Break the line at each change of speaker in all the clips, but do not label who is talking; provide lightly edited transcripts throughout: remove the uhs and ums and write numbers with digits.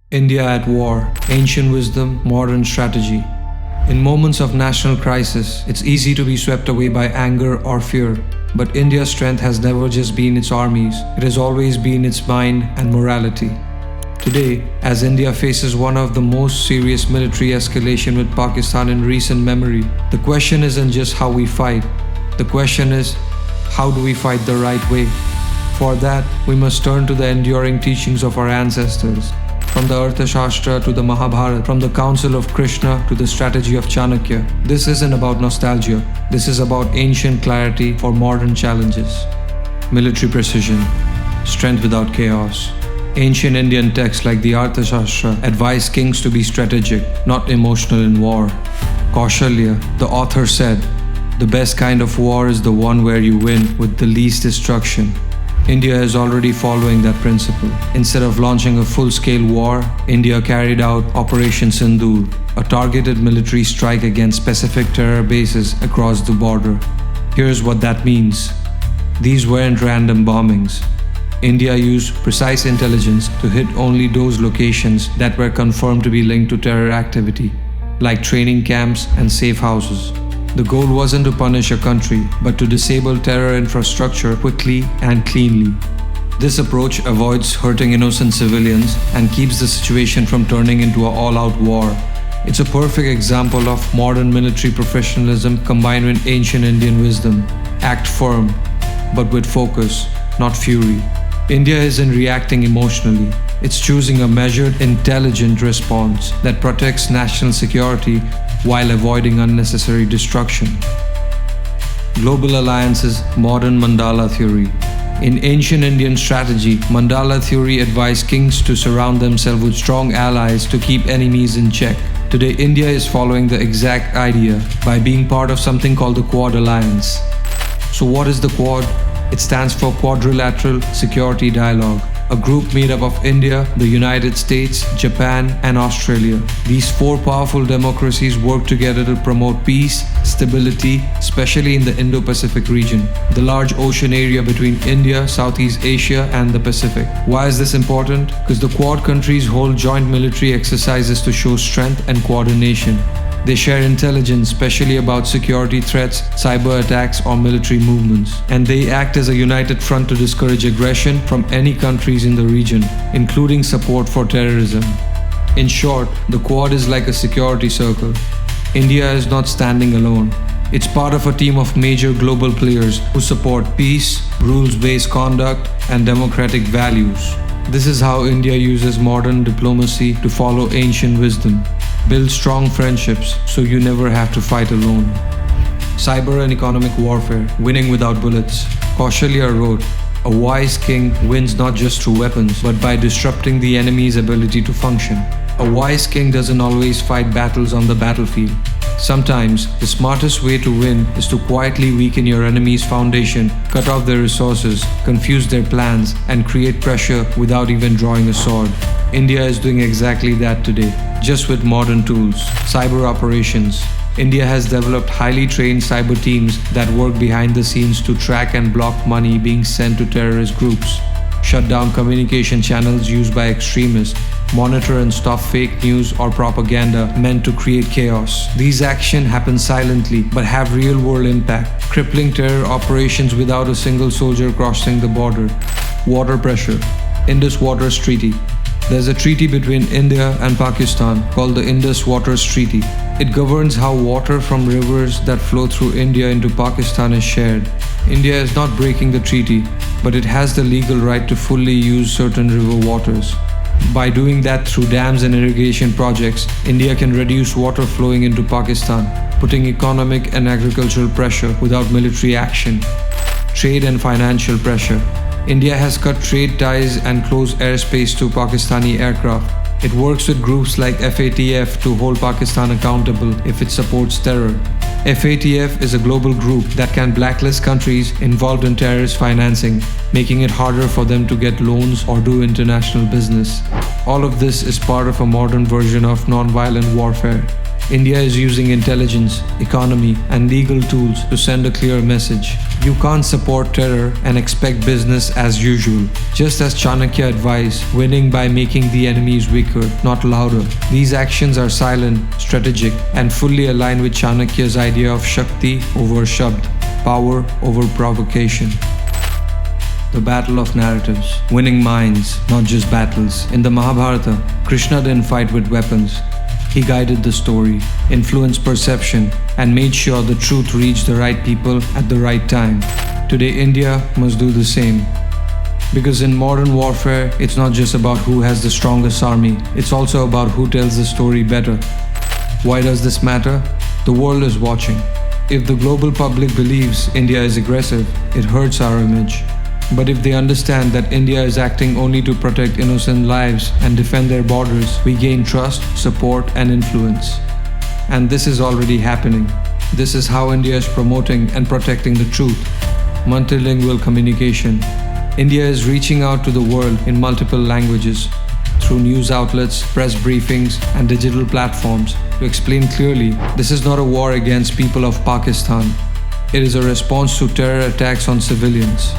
India at war, ancient wisdom, modern strategy. In moments of national crisis, it's easy to be swept away by anger or fear. But India's strength has never just been its armies, it has always been its mind and morality. Today, as India faces one of the most serious military escalation with Pakistan in recent memory, the question isn't just how we fight. The question is, how do we fight the right way? For that, we must turn to the enduring teachings of our ancestors. From the Arthashastra to the Mahabharata, from the counsel of Krishna to the strategy of Chanakya. This isn't about nostalgia. This is about ancient clarity for modern challenges. Military precision, strength without chaos. Ancient Indian texts like the Arthashastra advise kings to be strategic, not emotional in war. Kaushalya, the author said, "The best kind of war is the one where you win with the least destruction." India is already following that principle. Instead of launching a full-scale war, India carried out Operation Sindoor, a targeted military strike against specific terror bases across the border. Here's what that means. These weren't random bombings. India used precise intelligence to hit only those locations that were confirmed to be linked to terror activity, like training camps and safe houses. The goal wasn't to punish a country, but to disable terror infrastructure quickly and cleanly. This approach avoids hurting innocent civilians and keeps the situation from turning into an all-out war. It's a perfect example of modern military professionalism combined with ancient Indian wisdom. Act firm, but with focus, not fury. India isn't reacting emotionally. It's choosing a measured, intelligent response that protects national security while avoiding unnecessary destruction. Global alliances, modern Mandala theory. In ancient Indian strategy, Mandala theory advised kings to surround themselves with strong allies to keep enemies in check. Today, India is following the exact idea by being part of something called the Quad Alliance. So what is the Quad? It stands for Quadrilateral Security Dialogue, a group made up of India, the United States, Japan, and Australia. These four powerful democracies work together to promote peace, stability, especially in the Indo-Pacific region, the large ocean area between India, Southeast Asia, and the Pacific. Why is this important? Because the Quad countries hold joint military exercises to show strength and coordination. They share intelligence, especially about security threats, cyber attacks, or military movements. And they act as a united front to discourage aggression from any countries in the region, including support for terrorism. In short, the Quad is like a security circle. India is not standing alone. It's part of a team of major global players who support peace, rules-based conduct, and democratic values. This is how India uses modern diplomacy to follow ancient wisdom. Build strong friendships so you never have to fight alone. Cyber and economic warfare, winning without bullets. Kaushalya wrote, "A wise king wins not just through weapons, but by disrupting the enemy's ability to function." A wise king doesn't always fight battles on the battlefield. Sometimes, the smartest way to win is to quietly weaken your enemy's foundation, cut off their resources, confuse their plans, and create pressure without even drawing a sword. India is doing exactly that today, just with modern tools. Cyber operations. India has developed highly trained cyber teams that work behind the scenes to track and block money being sent to terrorist groups, shut down communication channels used by extremists, monitor and stop fake news or propaganda meant to create chaos. These actions happen silently but have real-world impact, crippling terror operations without a single soldier crossing the border. Water pressure. Indus Waters Treaty. There's a treaty between India and Pakistan called the Indus Waters Treaty. It governs how water from rivers that flow through India into Pakistan is shared. India is not breaking the treaty, but it has the legal right to fully use certain river waters. By doing that through dams and irrigation projects, India can reduce water flowing into Pakistan, putting economic and agricultural pressure without military action. Trade and financial pressure. India has cut trade ties and closed airspace to Pakistani aircraft. It works with groups like FATF to hold Pakistan accountable if it supports terror. FATF is a global group that can blacklist countries involved in terrorist financing, making it harder for them to get loans or do international business. All of this is part of a modern version of non-violent warfare. India is using intelligence, economy, and legal tools to send a clear message. You can't support terror and expect business as usual. Just as Chanakya advised, winning by making the enemies weaker, not louder. These actions are silent, strategic, and fully aligned with Chanakya's idea of Shakti over Shabdh, power over provocation. The battle of narratives, winning minds, not just battles. In the Mahabharata, Krishna didn't fight with weapons. He guided the story, influenced perception, and made sure the truth reached the right people at the right time. Today, India must do the same. Because in modern warfare, it's not just about who has the strongest army, it's also about who tells the story better. Why does this matter? The world is watching. If the global public believes India is aggressive, it hurts our image. But if they understand that India is acting only to protect innocent lives and defend their borders, we gain trust, support, and influence. And this is already happening. This is how India is promoting and protecting the truth. Multilingual communication. India is reaching out to the world in multiple languages, through news outlets, press briefings, and digital platforms, to explain clearly this is not a war against people of Pakistan. It is a response to terror attacks on civilians.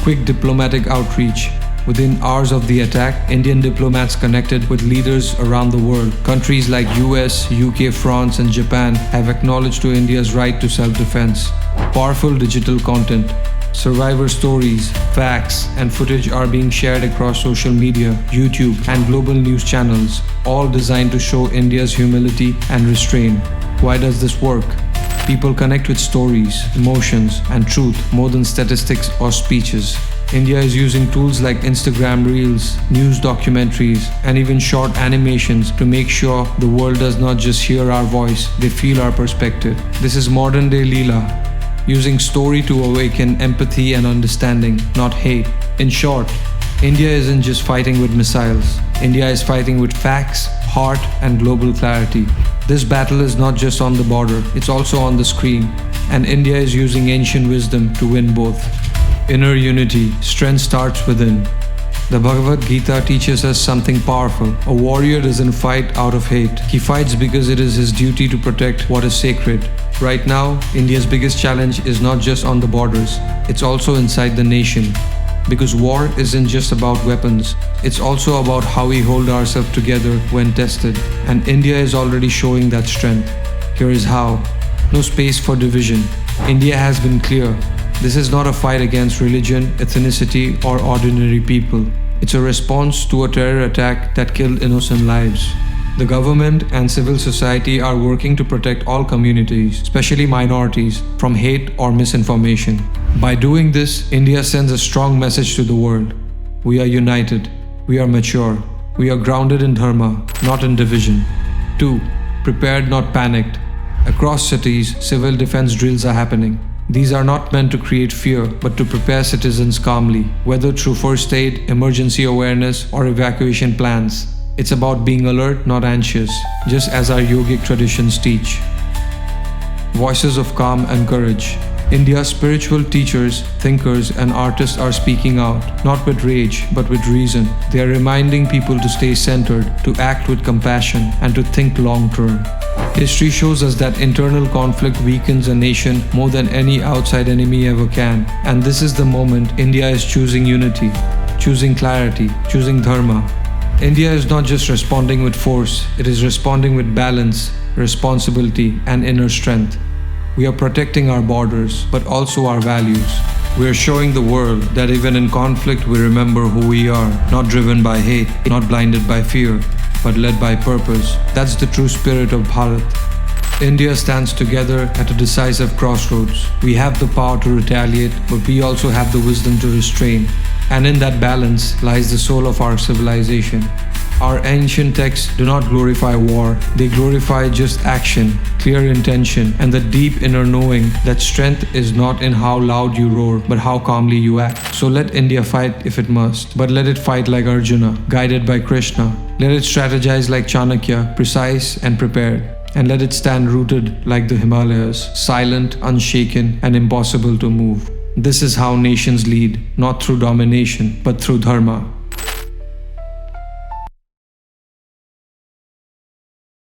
Quick diplomatic outreach. Within hours of the attack, Indian diplomats connected with leaders around the world. Countries like US, UK, France, and Japan have acknowledged to India's right to self-defense. Powerful digital content. Survivor stories, facts, and footage are being shared across social media, YouTube, and global news channels, all designed to show India's humility and restraint. Why does this work? People connect with stories, emotions, and truth more than statistics or speeches. India is using tools like Instagram Reels, news documentaries, and even short animations to make sure the world does not just hear our voice, they feel our perspective. This is modern-day Leela, using story to awaken empathy and understanding, not hate. In short, India isn't just fighting with missiles. India is fighting with facts, heart, and global clarity. This battle is not just on the border, it's also on the screen. And India is using ancient wisdom to win both. Inner unity, strength starts within. The Bhagavad Gita teaches us something powerful. A warrior doesn't fight out of hate. He fights because it is his duty to protect what is sacred. Right now, India's biggest challenge is not just on the borders, it's also inside the nation. Because war isn't just about weapons, it's also about how we hold ourselves together when tested. And India is already showing that strength. Here is how. No space for division. India has been clear. This is not a fight against religion, ethnicity, or ordinary people. It's a response to a terror attack that killed innocent lives. The government and civil society are working to protect all communities, especially minorities, from hate or misinformation. By doing this, India sends a strong message to the world. We are united. We are mature. We are grounded in Dharma, not in division. 2. Prepared, not panicked. Across cities, civil defense drills are happening. These are not meant to create fear, but to prepare citizens calmly, whether through first aid, emergency awareness, or evacuation plans. It's about being alert, not anxious, just as our yogic traditions teach. Voices of calm and courage. India's spiritual teachers, thinkers, and artists are speaking out, not with rage, but with reason. They are reminding people to stay centered, to act with compassion, and to think long-term. History shows us that internal conflict weakens a nation more than any outside enemy ever can. And this is the moment India is choosing unity, choosing clarity, choosing Dharma. India is not just responding with force, it is responding with balance, responsibility, and inner strength. We are protecting our borders, but also our values. We are showing the world that even in conflict we remember who we are, not driven by hate, not blinded by fear, but led by purpose. That's the true spirit of Bharat. India stands together at a decisive crossroads. We have the power to retaliate, but we also have the wisdom to restrain. And in that balance lies the soul of our civilization. Our ancient texts do not glorify war, they glorify just action, clear intention, and the deep inner knowing that strength is not in how loud you roar, but how calmly you act. So let India fight if it must, but let it fight like Arjuna, guided by Krishna. Let it strategize like Chanakya, precise and prepared. And let it stand rooted like the Himalayas, silent, unshaken, and impossible to move. This is how nations lead, not through domination, but through Dharma.